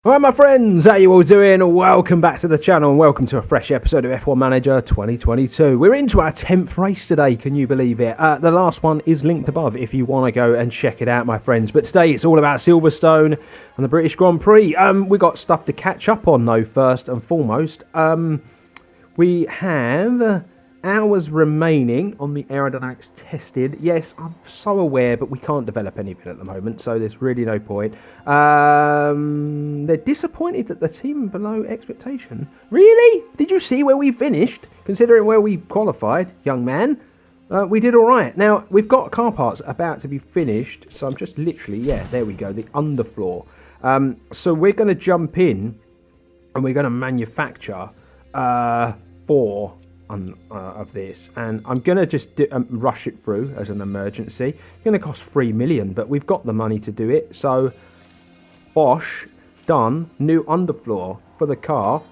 Alright my friends, how you all doing? Welcome back to the channel and welcome to a fresh episode of F1 Manager 2022. We're into our 10th race today, can you believe it? The last one is linked above if you want to go and check it out, my friends. But today it's all about Silverstone and the British Grand Prix. We got stuff to catch up on though, first and foremost. We have hours remaining on the aerodynamics tested. Yes, I'm so aware, but we can't develop anything at the moment, so there's really no point. They're disappointed that the team below expectation. Really? Did you see where we finished? Considering where we qualified, young man, we did all right. Now, we've got car parts about to be finished, so I'm just literally, yeah, there we go, the underfloor. So we're going to jump in and we're going to manufacture 4 of this, and I'm gonna just rush it through as an emergency. It's gonna cost 3 million, but we've got the money to do it. So Bosch done, new underfloor for the car.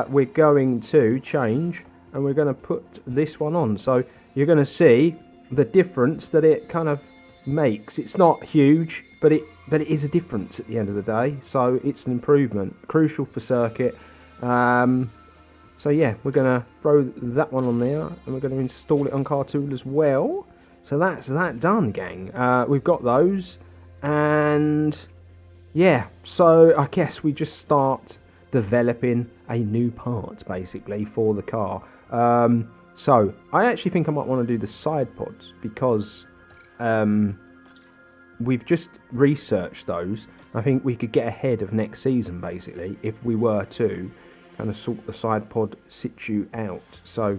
We're going to change and we're going to put this one on, so you're going to see the difference that it kind of makes. It's not huge, but it is a difference at the end of the day, so it's an improvement, crucial for circuit. So yeah, we're going to throw that one on there, and we're going to install it on Car Tool as well. So that's that done, gang. We've got those, and yeah, so I guess we just start developing a new part, basically, for the car. So I actually think I might want to do the side pods, because we've just researched those. I think we could get ahead of next season, basically, if we were to kind of sort the side pod situ out. So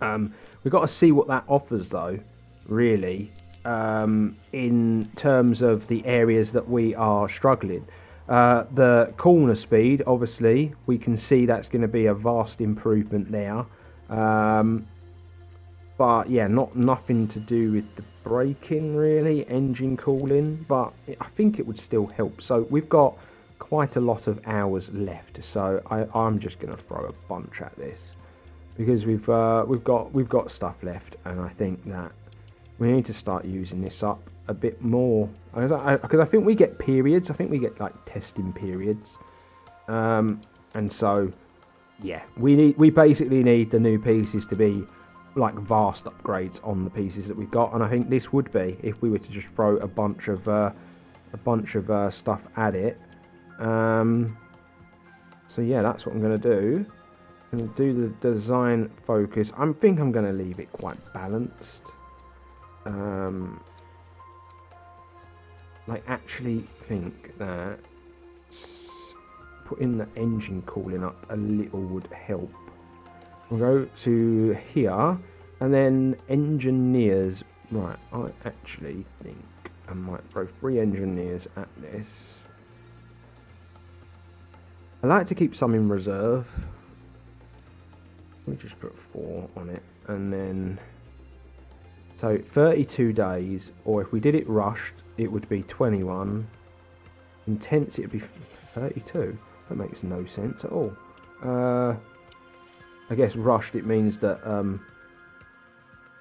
we've got to see what that offers though, really, in terms of the areas that we are struggling. The corner speed, obviously, we can see that's going to be a vast improvement there. But yeah, nothing to do with the braking really, engine cooling, but I think it would still help. So we've got quite a lot of hours left, so I'm just going to throw a bunch at this, because we've got stuff left, and I think that we need to start using this up a bit more, because I think we get periods. I think we get like testing periods, and so yeah, we basically need the new pieces to be like vast upgrades on the pieces that we've got, and I think this would be if we were to just throw a bunch of stuff at it. So yeah, that's what I'm going to do. I'm going to do the design focus. I think I'm going to leave it quite balanced. I actually think that putting the engine cooling up a little would help. We'll go to here, and then engineers. Right, I actually think I might throw 3 engineers at this. I like to keep some in reserve. We just put 4 on it, and then so 32 days, or if we did it rushed, it would be 21. Intense, it would be 32. That makes no sense at all. I guess rushed, it means that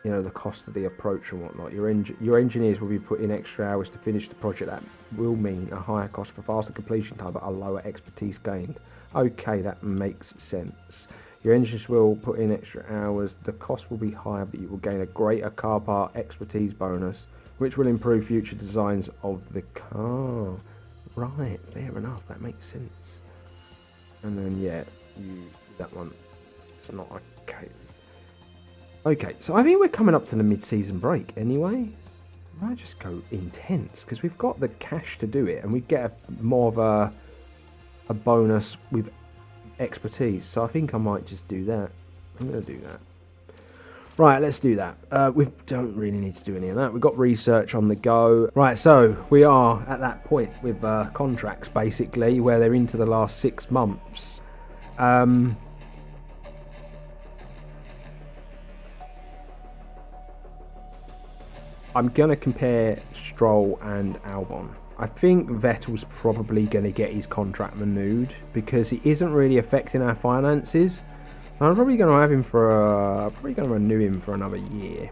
you know, the cost of the approach and whatnot. Your engineers will be putting extra hours to finish the project. That will mean a higher cost for faster completion time, but a lower expertise gained. Okay, that makes sense. Your engineers will put in extra hours. The cost will be higher, but you will gain a greater car part expertise bonus, which will improve future designs of the car. Right, fair enough. That makes sense. And then yeah, that one. It's not okay. Okay, so I think we're coming up to the mid-season break anyway. I might just go intense, because we've got the cash to do it, and we get more of a bonus with expertise. So I think I might just do that. I'm going to do that. Right, let's do that. We don't really need to do any of that. We've got research on the go. Right, so we are at that point with contracts, basically, where they're into the last 6 months. I'm going to compare Stroll and Albon. I think Vettel's probably going to get his contract renewed, because he isn't really affecting our finances. And I'm probably going to have him for probably going to renew him for another year,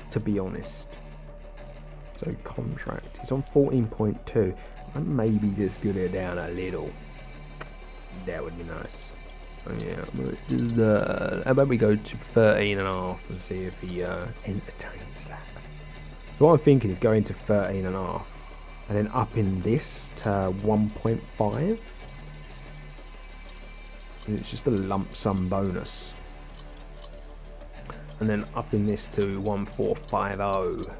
to be honest. So contract, he's on 14.2. And maybe just get it down a little. That would be nice. So yeah, just, how about we go to 13.5 and see if he entertains that. So what I'm thinking is going to 13.5 and then up in this to 1.5. It's just a lump sum bonus. And then up in this to 1450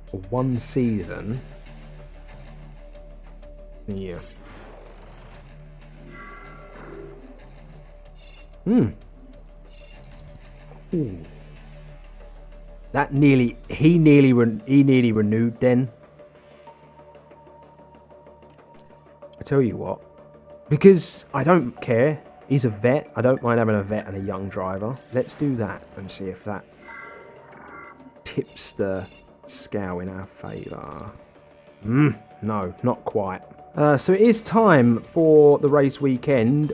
for 1 season. Yeah. Ooh. That he nearly renewed then. I tell you what, because I don't care. He's a vet. I don't mind having a vet and a young driver. Let's do that and see if that tips the scale in our favour. No, not quite. So it is time for the race weekend.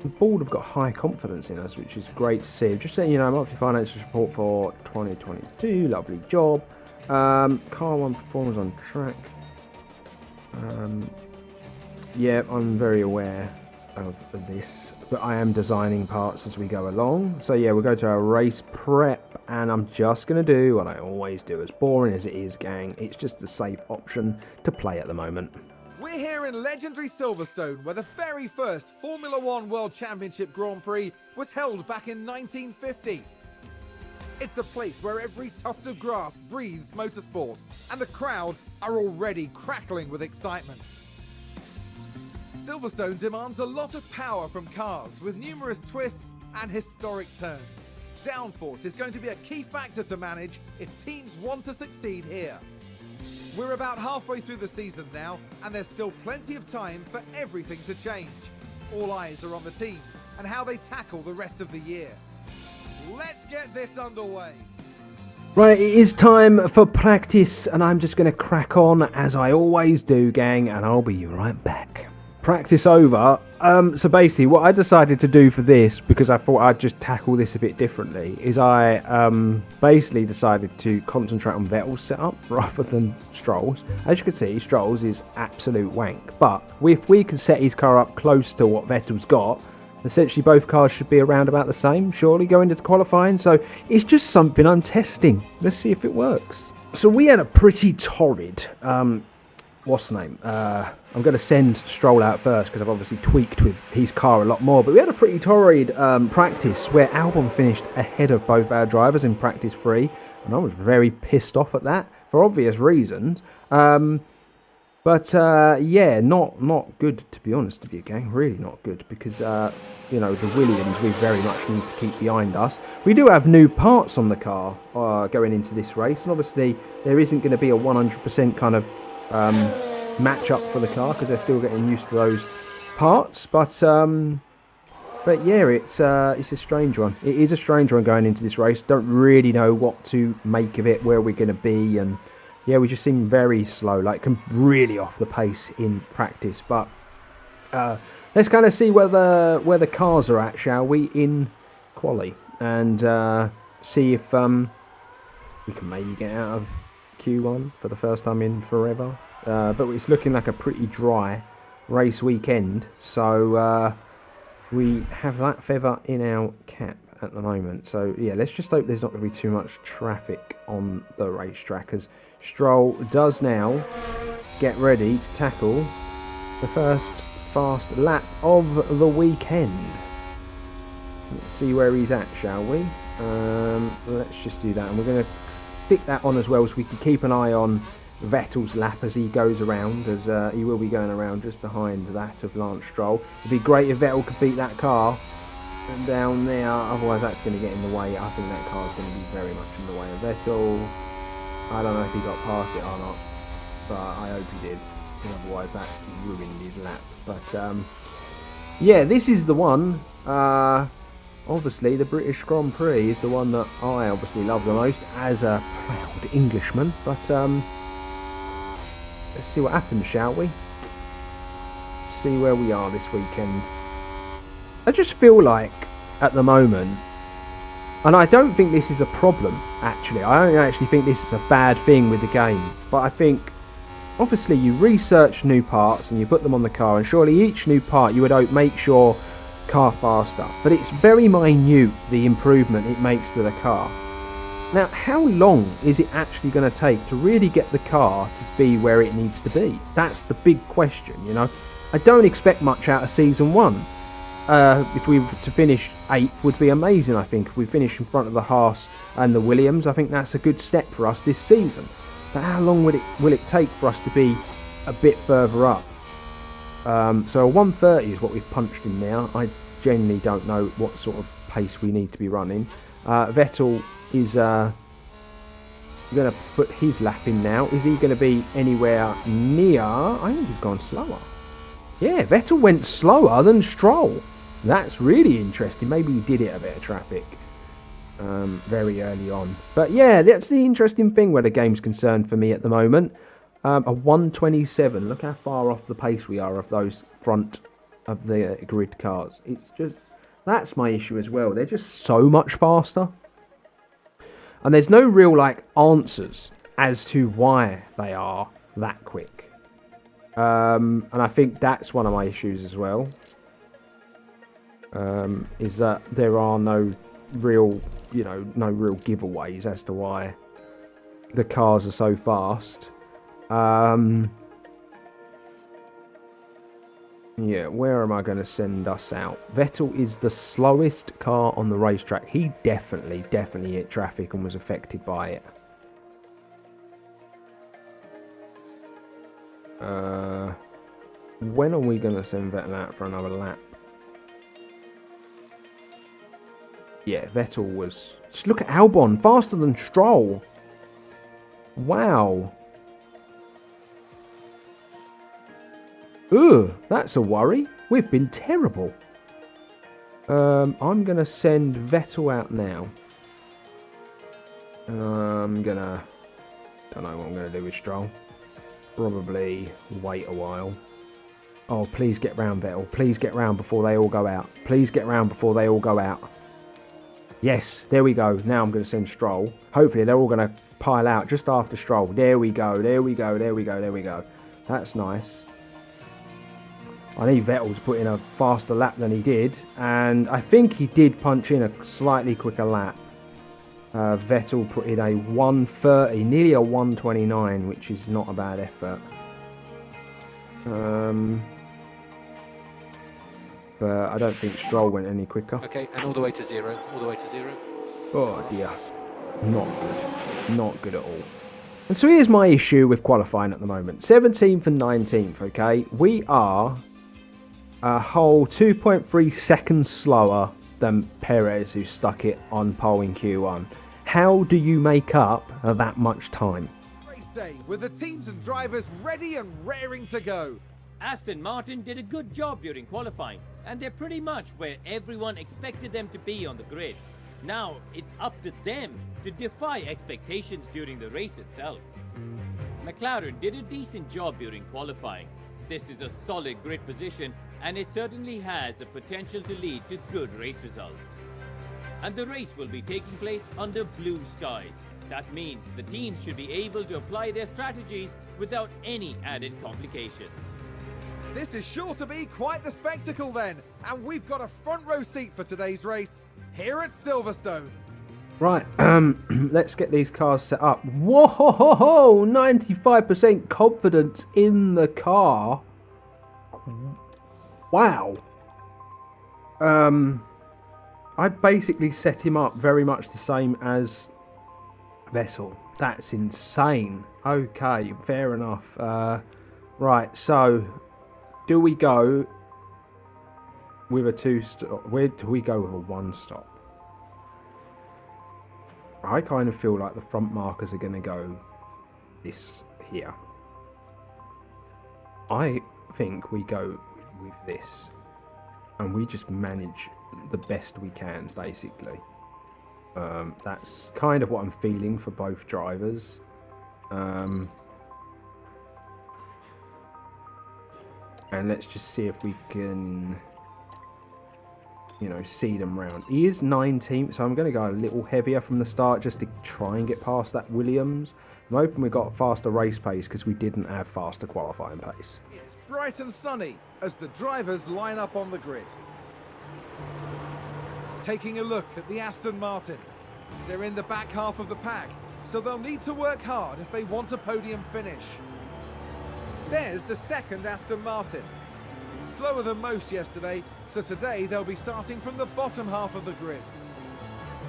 The board have got high confidence in us, which is great to see. Just letting you know, monthly financial report for 2022. Lovely job. Car 1 performance on track. Yeah, I'm very aware of this, but I am designing parts as we go along. So yeah, we'll go to our race prep, and I'm just going to do what I always do. As boring as it is, gang, it's just a safe option to play at the moment. We're here in legendary Silverstone, where the very first Formula One World Championship Grand Prix was held back in 1950. It's a place where every tuft of grass breathes motorsport, and the crowd are already crackling with excitement. Silverstone demands a lot of power from cars, with numerous twists and historic turns. Downforce is going to be a key factor to manage if teams want to succeed here. We're about halfway through the season now, and there's still plenty of time for everything to change. All eyes are on the teams and how they tackle the rest of the year. Let's get this underway. Right, it is time for practice, and I'm just going to crack on as I always do, gang, and I'll be right back. Practice over. So basically what I decided to do for this, because I thought I'd just tackle this a bit differently, is I basically decided to concentrate on Vettel's setup rather than Stroll's. As you can see, Stroll's is absolute wank, but if we can set his car up close to what Vettel's got, essentially both cars should be around about the same, surely, going into qualifying. So it's just something I'm testing. Let's see if it works. So we had a pretty torrid what's the name? I'm going to send Stroll out first because I've obviously tweaked with his car a lot more. But we had a pretty torrid practice where Albon finished ahead of both our drivers in practice 3. And I was very pissed off at that for obvious reasons. Yeah, not good, to be honest with you, gang. Really not good because, you know, the Williams we very much need to keep behind us. We do have new parts on the car going into this race. And obviously there isn't going to be a 100% kind of match up for the car because they're still getting used to those parts, but yeah, it's a strange one. It is a strange one going into this race. Don't really know what to make of it, where we're going to be, and yeah, we just seem very slow, like really off the pace in practice. But let's kind of see where the cars are at, shall we, in quali, and see if we can maybe get out of Q1 for the first time in forever. But it's looking like a pretty dry race weekend, so we have that feather in our cap at the moment. So yeah, let's just hope there's not going to be too much traffic on the racetrack, as Stroll does now get ready to tackle the first fast lap of the weekend. Let's see where he's at, shall we? Let's just do that, and we're going to stick that on as well, so we can keep an eye on Vettel's lap as he goes around, as he will be going around just behind that of Lance Stroll. It'd be great if Vettel could beat that car down there, otherwise that's going to get in the way. I think that car's going to be very much in the way of Vettel. I don't know if he got past it or not, but I hope he did, otherwise that's ruined his lap. But yeah, this is the one. Obviously, the British Grand Prix is the one that I obviously love the most as a proud Englishman. But let's see what happens, shall we? See where we are this weekend. I just feel like, at the moment, And I don't think this is a problem, actually. I don't actually think this is a bad thing with the game. But I think, obviously, you research new parts and you put them on the car. And surely each new part, you would hope, makes your car faster. But it's very minute, the improvement it makes to the car. Now, how long is it actually going to take to really get the car to be where it needs to be? That's the big question, you know. I don't expect much out of Season 1. If we were to finish 8th would be amazing, I think. If we finish in front of the Haas and the Williams, I think that's a good step for us this season. But how long will it take for us to be a bit further up? So a 130 is what we've punched in now. I genuinely don't know what sort of pace we need to be running. Vettel is going to put his lap in now. Is he going to be anywhere near? I think he's gone slower. Yeah, Vettel went slower than Stroll. That's really interesting. Maybe he did hit a bit of traffic very early on. But yeah, that's the interesting thing where the game's concerned for me at the moment. A 127. Look how far off the pace we are of those front of the grid cars. It's just, that's my issue as well. They're just so much faster. And there's no real like answers as to why they are that quick. And I think that's one of my issues as well. Is that there are no real, no real giveaways as to why the cars are so fast. Yeah, where am I going to send us out? Vettel is the slowest car on the racetrack. He definitely hit traffic and was affected by it. When are we going to send Vettel out for another lap? Yeah, Vettel was... Just look at Albon, faster than Stroll. Wow. Ugh, that's a worry. We've been terrible. I'm going to send Vettel out now. I'm going to... Don't know what I'm going to do with Stroll. Probably wait a while. Oh, please get round, Vettel. Please get round before they all go out. Please get round before they all go out. Yes, there we go. Now I'm going to send Stroll. Hopefully they're all going to pile out just after Stroll. There we go. There we go. There we go. There we go. That's nice. I need Vettel to put in a faster lap than he did. And I think he did punch in a slightly quicker lap. Vettel put in a 130, nearly a 129, which is not a bad effort. But I don't think Stroll went any quicker. Okay, and all the way to zero. All the way to zero. Oh dear. Not good. Not good at all. And so here's my issue with qualifying at the moment. 17th and 19th, okay? We are a whole 2.3 seconds slower than Perez, who stuck it on pole in Q1. How do you make up that much time? Race day with the teams and drivers ready and raring to go. Aston Martin did a good job during qualifying, and they're pretty much where everyone expected them to be on the grid. Now, it's up to them to defy expectations during the race itself. McLaren did a decent job during qualifying. This is a solid grid position, and it certainly has the potential to lead to good race results. And the race will be taking place under blue skies. That means the teams should be able to apply their strategies without any added complications. This is sure to be quite the spectacle then, and we've got a front row seat for today's race here at Silverstone. Right, let's get these cars set up. Whoa, 95% confidence in the car. Wow. I basically set him up very much the same as Vettel. That's insane. Okay, fair enough. Right, so do we go with a 2-stop? Where do we go with a 1-stop? I kind of feel like the front markers are going to go this here. I think we go with this. And we just manage the best we can, basically. That's kind of what I'm feeling for both drivers. And let's just see if we can... you know, see them round. He is 19th, so I'm going to go a little heavier from the start just to try and get past that Williams. I'm hoping we got faster race pace because we didn't have faster qualifying pace. It's bright and sunny as the drivers line up on the grid. Taking a look at the Aston Martin. They're in the back half of the pack, so they'll need to work hard if they want a podium finish. There's the second Aston Martin. Slower than most yesterday, so today they'll be starting from the bottom half of the grid.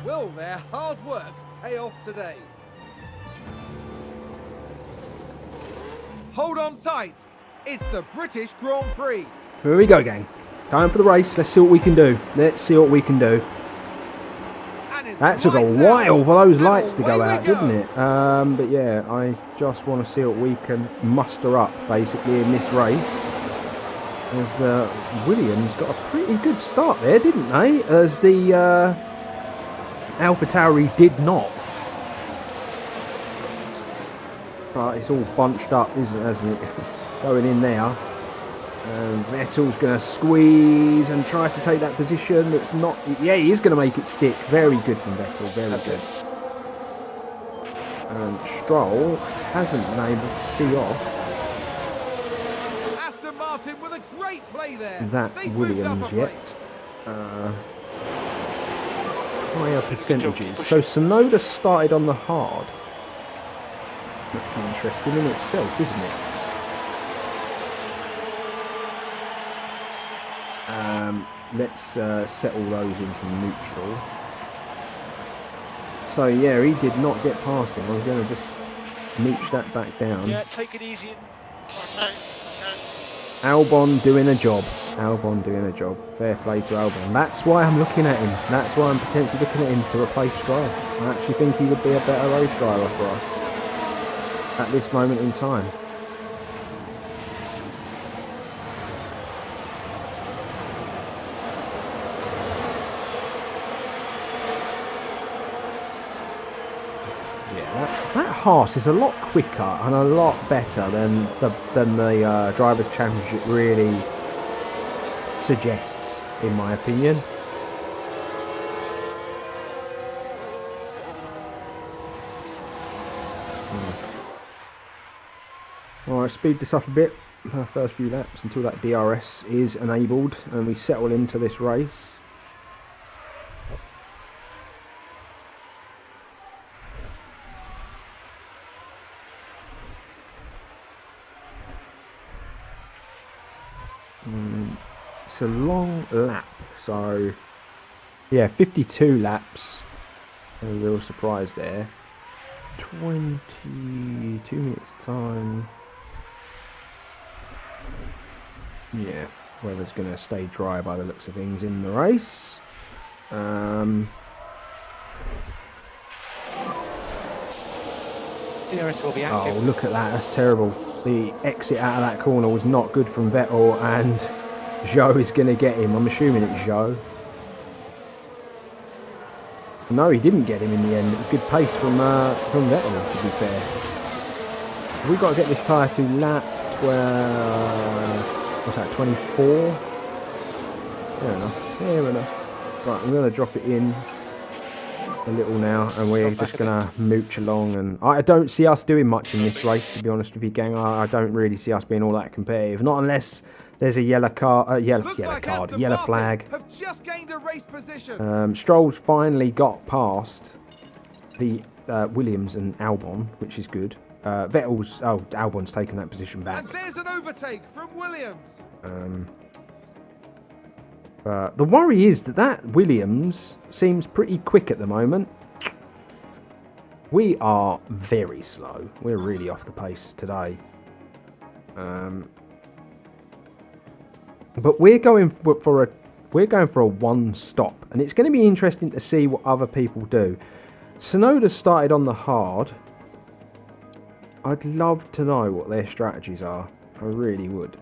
Will their hard work pay off today? Hold on tight, it's the British Grand Prix. Here we go, gang. Time for the race. Let's see what we can do. Let's see what we can do. That took a while for those lights to go out, didn't it? But yeah, I just want to see what we can muster up, basically, in this race. As the Williams got a pretty good start there, didn't they? As the AlphaTauri did not. But it's all bunched up, hasn't it? Going in there. And Vettel's going to squeeze and try to take that position. It's not... Yeah, he is going to make it stick. Very good from Vettel. Very good. And Stroll hasn't been able to see off Aston Martin with a great play there. that Williams yet. Higher percentages. So Tsunoda started on the hard. That's interesting in itself, isn't it? Let's settle those into neutral. So yeah, he did not get past him. I'm going to just mooch that back down. Yeah, take it easy. Albon doing a job. Albon doing a job. Fair play to Albon. That's why I'm looking at him. That's why I'm potentially looking at him to replace Stroll. I actually think he would be a better race driver for us at this moment in time. That Haas is a lot quicker and a lot better than the Drivers' Championship really suggests, in my opinion. Alright, speed this up a bit. First few laps until that DRS is enabled and we settle into this race. It's a long lap, so yeah, 52 laps. No real surprise there. 22 minutes time. Yeah, weather's going to stay dry by the looks of things in the race. DRS will be active. Oh, look at that, that's terrible. The exit out of that corner was not good from Vettel, and Zhou is going to get him. I'm assuming it's Zhou. No, he didn't get him in the end. It was good pace from Vettel, to be fair. We've got to get this tyre to lap 12... What's that, 24? Fair enough. Fair enough. Right, I'm going to drop it in a little now, and we're just going to mooch along. And I don't see us doing much in this race, to be honest with you, gang. I don't really see us being all that competitive. Not unless there's a yellow flag. Have just gained a race position. Stroll's finally got past the Williams and Albon, which is good. Albon's taken that position back. And there's an overtake from Williams. The worry is that Williams seems pretty quick at the moment. We are very slow. We're really off the pace today. But we're going for a one stop, and it's going to be interesting to see what other people do. Tsunoda started on the hard. I'd love to know what their strategies are. I really would.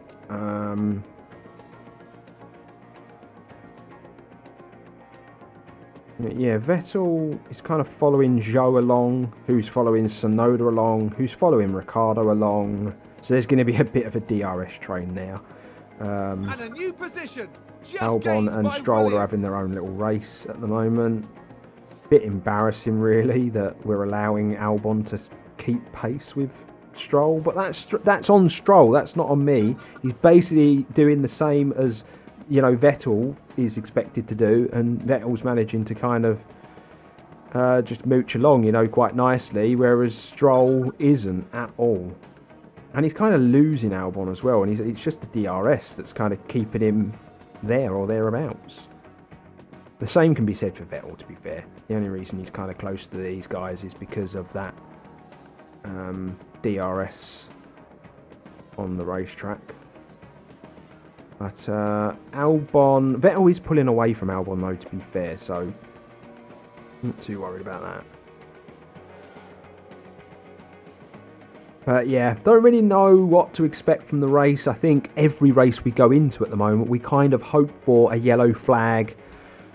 Yeah, Vettel is kind of following Zhou along, who's following Tsunoda along, who's following Ricciardo along. So there's going to be a bit of a DRS train there. And a new position. Just Albon gained and by Stroll Williams. are having their own little race at the moment. Bit embarrassing, really, that we're allowing Albon to keep pace with Stroll, but that's on Stroll. That's not on me. He's basically doing the same as, you know, Vettel is expected to do, and Vettel's managing to kind of just mooch along, you know, quite nicely, whereas Stroll isn't at all. And he's kind of losing Albon as well, and it's just the DRS that's kind of keeping him there or thereabouts. The same can be said for Vettel, to be fair. The only reason he's kind of close to these guys is because of that DRS on the racetrack. But Vettel is pulling away from Albon, though, to be fair, so not too worried about that. But yeah, don't really know what to expect from the race. I think every race we go into at the moment, we kind of hope for a yellow flag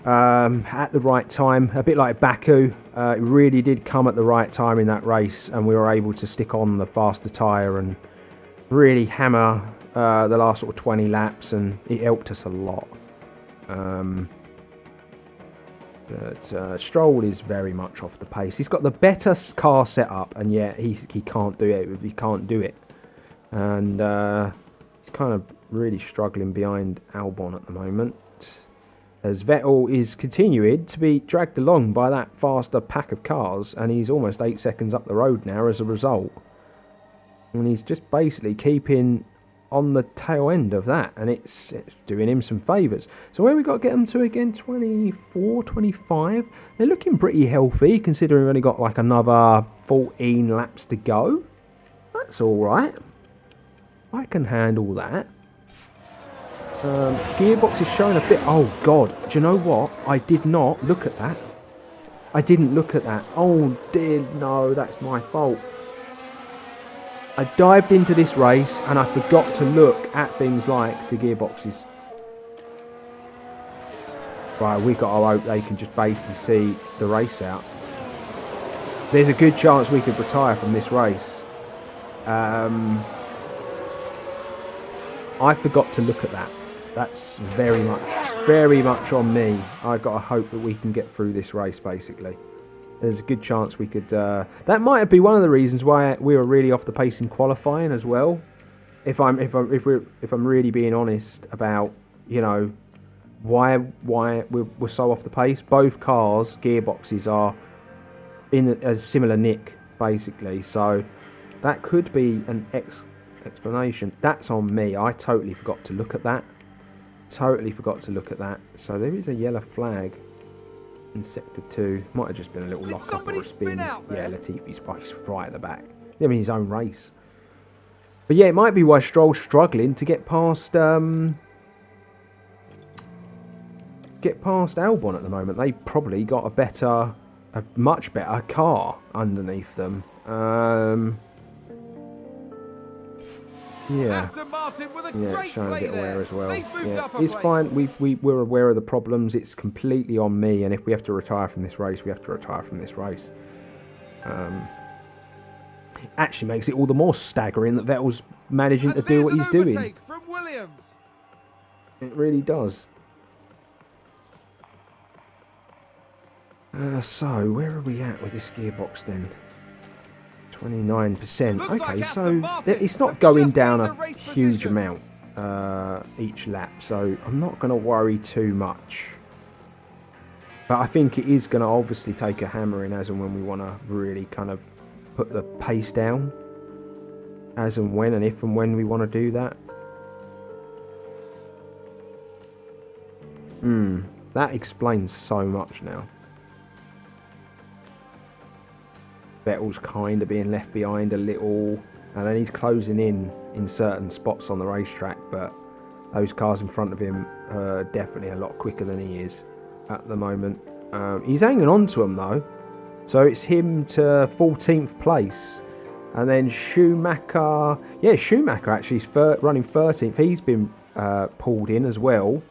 at the right time. A bit like Baku, it really did come at the right time in that race, and we were able to stick on the faster tyre and really hammer the last sort of 20 laps, and it helped us a lot. But Stroll is very much off the pace. He's got the better car setup, and yet he can't do it. He can't do it, and he's kind of really struggling behind Albon at the moment, as Vettel is continuing to be dragged along by that faster pack of cars, and he's almost 8 seconds up the road now as a result. And he's just basically keeping on the tail end of that, and it's doing him some favours. So where we got to get them to again? 24, 25. They're looking pretty healthy, considering we've only got like another 14 laps to go. That's all right. I can handle that. Gearbox is showing a bit... Oh, God. Do you know what? I did not look at that. I didn't look at that. Oh, dear. No, that's my fault. I dived into this race and I forgot to look at things like the gearboxes. Right, we got to hope they can just basically see the race out. There's a good chance we could retire from this race. I forgot to look at that. That's very much on me. I've got to hope that we can get through this race, basically. There's a good chance we could... that might be one of the reasons why we were really off the pace in qualifying as well. If I'm really being honest about, you know, why we're so off the pace. Both cars, gearboxes, are in a similar nick, basically. So that could be an explanation. That's on me. I totally forgot to look at that. So there is a yellow flag in sector 2. Might have just been a little lock up or a spin. Yeah, Latifi's right at the back. I mean, his own race. But yeah, it might be why Stroll's struggling to get past Albon at the moment. They probably got a much better car underneath them. Yeah. Aston Martin with a Yeah, great it's showing a play bit there. aware as well. They've moved Yeah, up a it's place. fine. We're aware of the problems. It's completely on me, and if we have to retire from this race, we have to retire from this race. It actually makes it all the more staggering that Vettel's managing And to do there's what an he's doing. overtake from Williams. It really does. So, where are we at with this gearbox then? 29%. Looks Okay, like so Aston Martin it's not have going just down gained a the race huge position. amount each lap, so I'm not going to worry too much. But I think it is going to obviously take a hammering as and when we want to really kind of put the pace down. As and when, and if and when we want to do that. That explains so much now. Vettel's kind of being left behind a little, and then he's closing in certain spots on the racetrack, but those cars in front of him are definitely a lot quicker than he is at the moment. He's hanging on to them though, so it's him to 14th place, and then Schumacher actually is running 13th. He's been pulled in as well.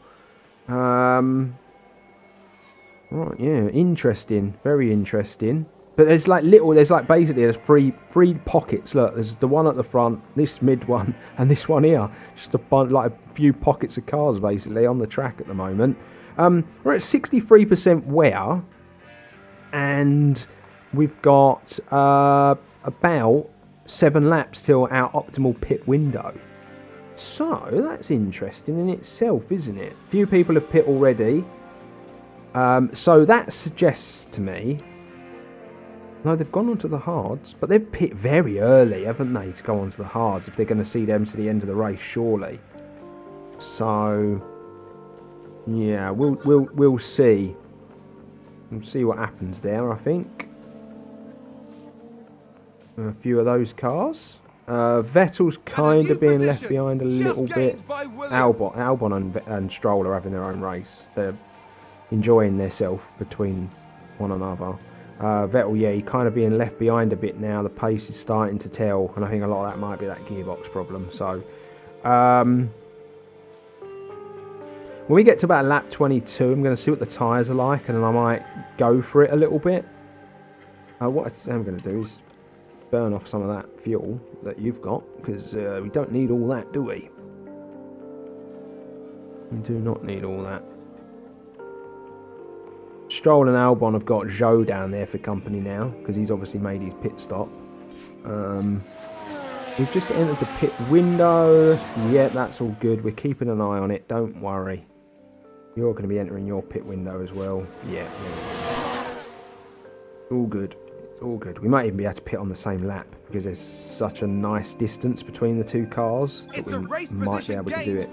Right, yeah, interesting, very interesting. But there's like basically there's three pockets. Look, there's the one at the front, this mid one, and this one here. Just like a few pockets of cars basically on the track at the moment. We're at 63% wear, and we've got about 7 laps till our optimal pit window. So that's interesting in itself, isn't it? Few people have pit already. So that suggests to me... No, they've gone onto the hards, but they've pit very early, haven't they, to go onto the hards if they're going to see them to the end of the race, surely. So, yeah, we'll see. We'll see what happens there, I think. A few of those cars. Vettel's kind of being left behind a little bit. Albon and Stroll are having their own race. They're enjoying themselves between one another. Vettel, yeah, he kind of being left behind a bit now. The pace is starting to tell, and I think a lot of that might be that gearbox problem. So, when we get to about lap 22, I'm going to see what the tyres are like, and then I might go for it a little bit. What I'm going to do is burn off some of that fuel that you've got, because we don't need all that, do we? We do not need all that. Stroll and Albon have got Zhou down there for company now, because he's obviously made his pit stop. We've just entered the pit window. Yeah, that's all good. We're keeping an eye on it. Don't worry. You're going to be entering your pit window as well. Yeah. All good. It's all good. We might even be able to pit on the same lap, because there's such a nice distance between the two cars that we might be able to do it.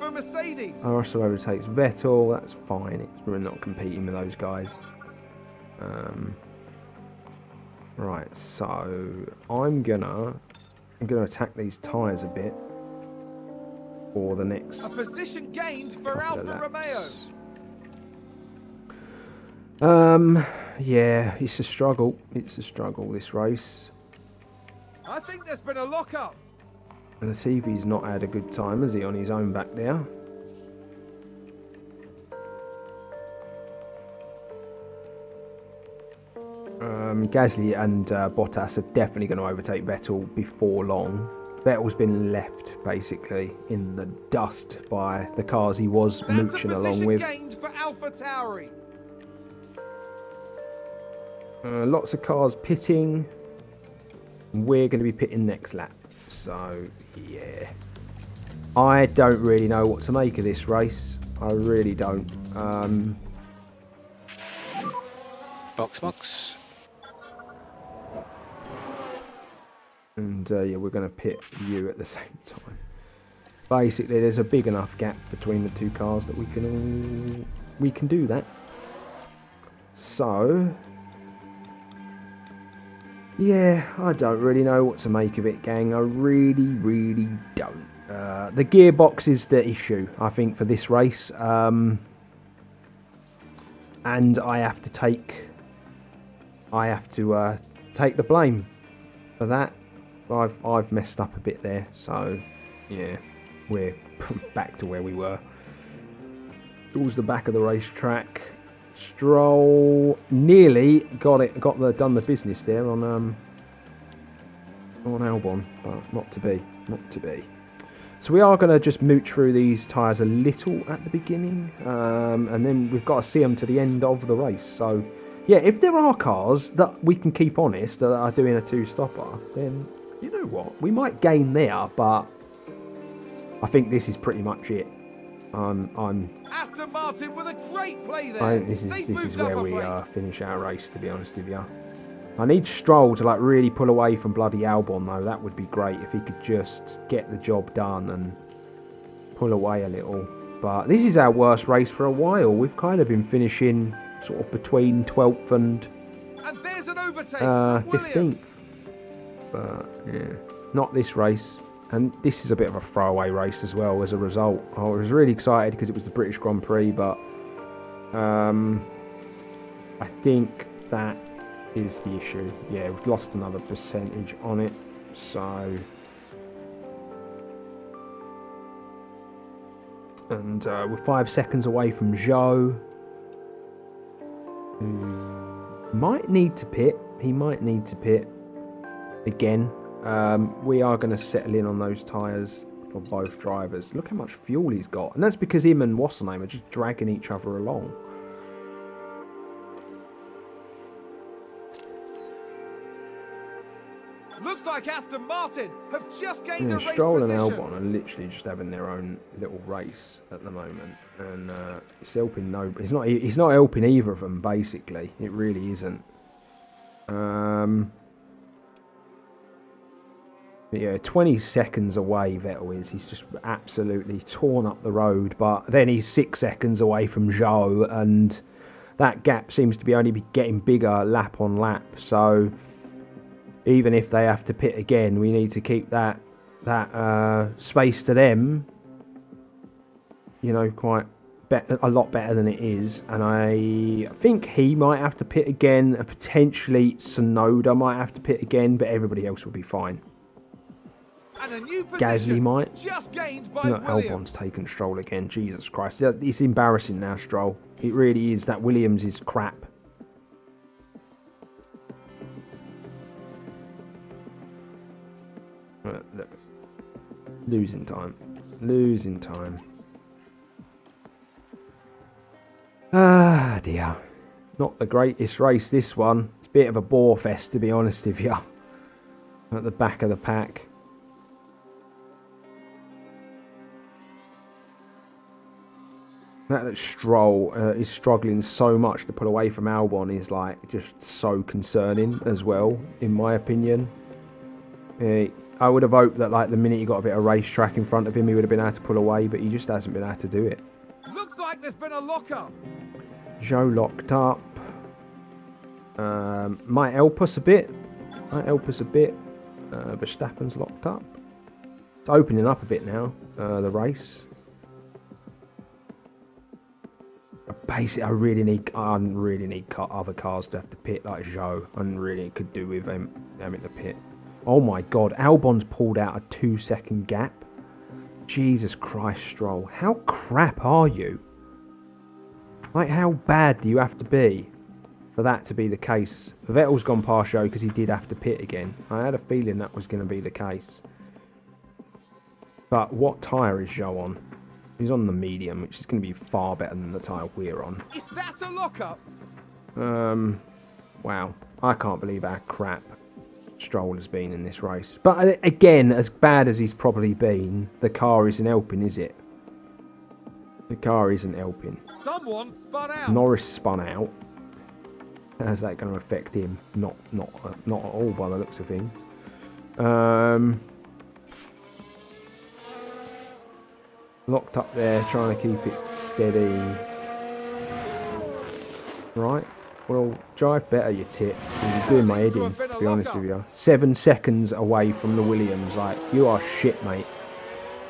Russell overtakes Vettel. That's fine. We're not competing with those guys. Right, so I'm gonna attack these tyres a bit for the next. A position gained for Alfa Romeo. Yeah, it's a struggle. It's a struggle, this race. I think there's been a lock-up. And Latifi's not had a good time, has he, on his own back there? Gasly and Bottas are definitely going to overtake Vettel before long. Vettel's been left, basically, in the dust by the cars he was mooching along with. Gained for Alpha Tauri. Lots of cars pitting. We're going to be pitting next lap. So, yeah. I don't really know what to make of this race. I really don't. Box. And, yeah, we're going to pit you at the same time. Basically, there's a big enough gap between the two cars that we can do that. So... yeah, I don't really know what to make of it, gang. I really don't. The gearbox is the issue, I think, for this race. And I have to take the blame for that. I've messed up a bit there, so yeah, we're back to where we were. Towards the back of the racetrack. Stroll nearly done the business there on Albon, but not to be. So we are going to just mooch through these tyres a little at the beginning, and then we've got to see them to the end of the race. So yeah, if there are cars that we can keep honest that are doing a two-stopper, then you know what, we might gain there, but I think this is pretty much it. Aston Martin with a great play there. I think this is where we finish our race, to be honest with you. I need Stroll to like really pull away from bloody Albon though. That would be great if he could just get the job done and pull away a little. But this is our worst race for a while. We've kind of been finishing sort of between 12th and there's an overtake 15th. But yeah, not this race. And this is a bit of a throwaway race as well as a result. I was really excited because it was the British Grand Prix, but I think that is the issue. Yeah, we've lost another percentage on it. So... and we're 5 seconds away from Zhou, who might need to pit. he might need to pit again. We are going to settle in on those tyres for both drivers. Look how much fuel he's got. And that's because him and what's the name are just dragging each other along. Looks like Aston Martin have just gained a race Stroll and position. Albon are literally just having their own little race at the moment, and it's helping no. He's not helping either of them. Basically, it really isn't. Yeah, 20 seconds away. Vettel is. He's just absolutely torn up the road. But then he's 6 seconds away from Zhou, and that gap seems to be only getting bigger lap on lap. So even if they have to pit again, we need to keep that space to them, you know, quite a lot better than it is. And I think he might have to pit again, and potentially Tsunoda might have to pit again, but everybody else will be fine. And a new Gasly might. just gained by No, Williams. Albon's taken Stroll again. Jesus Christ, it's embarrassing now, Stroll. It really is. That Williams is crap. Losing time. Losing time. Ah, dear. Not the greatest race, this one. It's a bit of a bore fest, to be honest with you. At the back of the pack. That Stroll is struggling so much to pull away from Albon is like just so concerning as well, in my opinion. I would have hoped that like the minute he got a bit of racetrack in front of him, he would have been able to pull away, but he just hasn't been able to do it. Looks like there's been a lockup. Zhou locked up. Might help us a bit. Verstappen's locked up. It's opening up a bit now, the race. Basically, I really need other cars to have to pit like Zhou. I really could do with him having to pit. Oh my God, Albon's pulled out a 2-second gap. Jesus Christ, Stroll. How crap are you? Like, how bad do you have to be for that to be the case? Vettel's gone past Zhou because he did have to pit again. I had a feeling that was going to be the case. But what tyre is Zhou on? He's on the medium, which is going to be far better than the tyre we're on. Is that a lockup? Wow. I can't believe how crap Stroll has been in this race. But again, as bad as he's probably been, the car isn't helping, is it? The car isn't helping. Someone spun out. Norris spun out. How's that going to affect him? Not at all by the looks of things. Locked up there, trying to keep it steady. Right. Well, drive better, you tit. You're doing my head in, to be honest with you. 7 seconds away from the Williams. Like, you are shit, mate.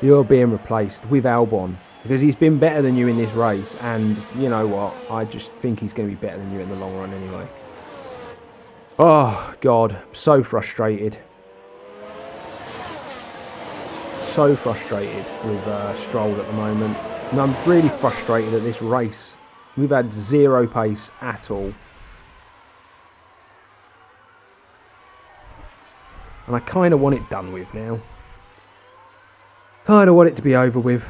You're being replaced with Albon. Because he's been better than you in this race. And, you know what? I just think he's going to be better than you in the long run anyway. Oh, God. I'm so frustrated. So frustrated with Stroll at the moment. And I'm really frustrated at this race. We've had zero pace at all. And I kind of want it done with now. Kind of want it to be over with.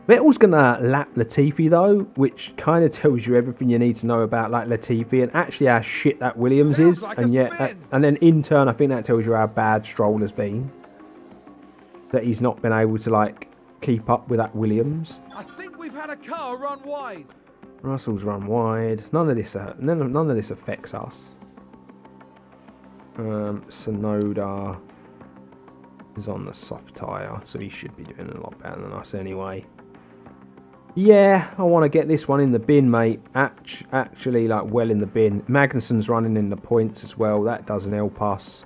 Vettel's going to lap Latifi though, which kind of tells you everything you need to know about like Latifi and actually how shit that Williams is. Like And yet, and then in turn, I think that tells you how bad Stroll has been. That he's not been able to like keep up with that Williams. I think we've had a car run wide. Russell's run wide. None of this affects us. Tsunoda is on the soft tyre, so he should be doing a lot better than us anyway. Yeah, I want to get this one in the bin, mate. Actually, like, well in the bin. Magnussen's running in the points as well. That doesn't help us.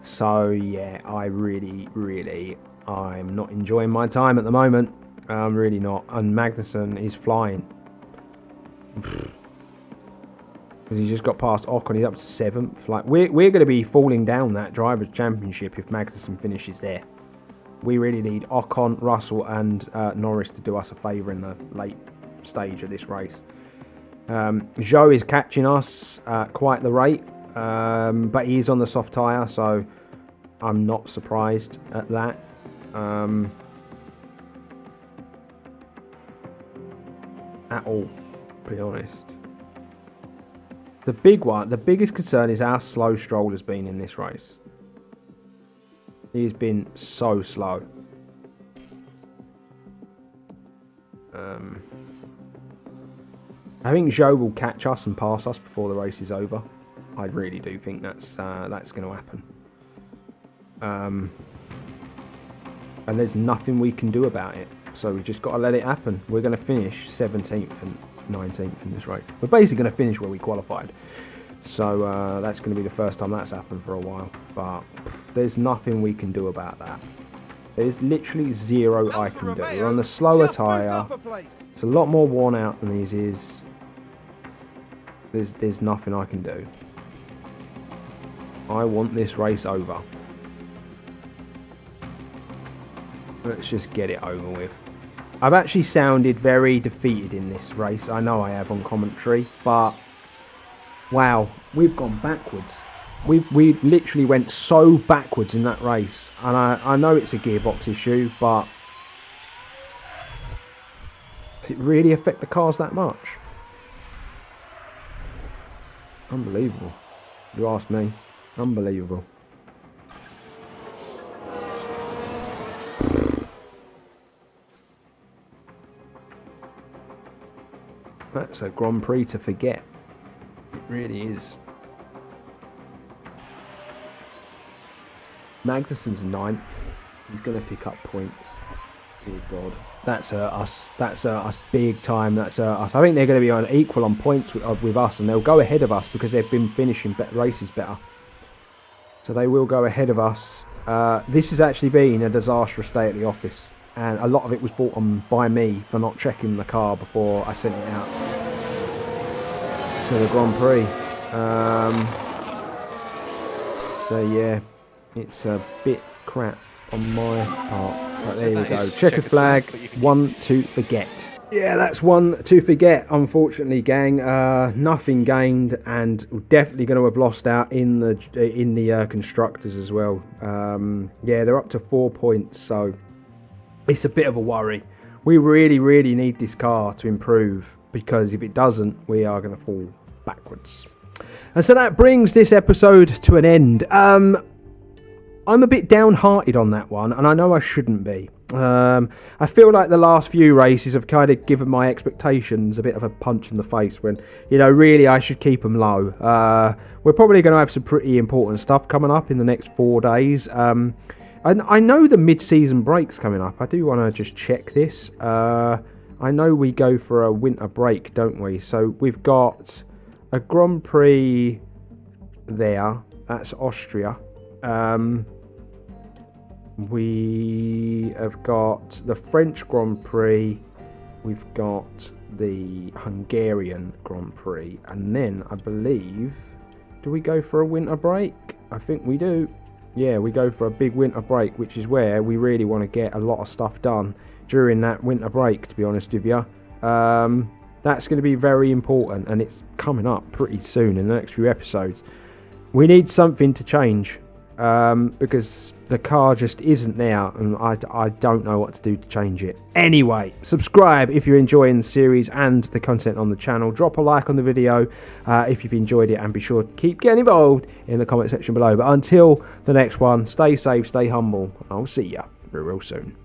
So, yeah, I'm not enjoying my time at the moment. I'm really not. And Magnussen is flying. Because he's just got past Ocon. He's up to 7th. Like, we're going to be falling down that Drivers' Championship if Magnussen finishes there. We really need Ocon, Russell and Norris to do us a favour in the late stage of this race. Zhou is catching us at quite the rate, but he is on the soft tyre, so I'm not surprised at that. At all, to be honest. The biggest concern is how slow Stroll has been in this race. He's been so slow. I think Zhou will catch us and pass us before the race is over. I really do think that's going to happen. And there's nothing we can do about it. So we just got to let it happen. We're going to finish 17th and 19th in this race. We're basically going to finish where we qualified. So that's going to be the first time that's happened for a while. But there's nothing we can do about that. There's literally zero I can do. We're on the slower tyre. It's a lot more worn out than these is. There's nothing I can do. I want this race over. Let's just get it over with. I've actually sounded very defeated in this race. I know I have on commentary, but wow, we've gone backwards. We literally went so backwards in that race, and I know it's a gearbox issue, but does it really affect the cars that much? Unbelievable. If you ask me, unbelievable. That's a Grand Prix to forget. It really is. Magnussen's 9th. He's going to pick up points. Dear God. That's us. That's us big time. That's us. I think they're going to be on equal on points with us, and they'll go ahead of us because they've been finishing races better. So they will go ahead of us. This has actually been a disastrous day at the office, and a lot of it was brought on by me for not checking the car before I sent it out to the Grand Prix. So yeah, it's a bit crap on my part. But there we go. Checkered flag, one to forget. Yeah, that's one to forget, unfortunately, gang. Nothing gained, and we're definitely going to have lost out in the constructors as well. Yeah, they're up to 4 points, so it's a bit of a worry. We really, really need this car to improve, because if it doesn't, we are going to fall backwards. And so that brings this episode to an end. I'm a bit downhearted on that one, and I know I shouldn't be. I feel like the last few races have kind of given my expectations a bit of a punch in the face when, you know, really I should keep them low. We're probably going to have some pretty important stuff coming up in the next 4 days. And I know the mid-season break's coming up. I do want to just check this. I know we go for a winter break, don't we? So we've got a Grand Prix there. That's Austria. We have got the French Grand Prix, we've got the Hungarian Grand Prix, and then I believe, do we go for a winter break? I think we do. Yeah, we go for a big winter break, which is where we really want to get a lot of stuff done during that winter break, to be honest with you. That's going to be very important, and it's coming up pretty soon in the next few episodes. We need something to change. Because the car just isn't there, and I don't know what to do to change it. Anyway, subscribe if you're enjoying the series and the content on the channel. Drop a like on the video if you've enjoyed it, and be sure to keep getting involved in the comment section below. But until the next one, stay safe, stay humble, and I'll see you real soon.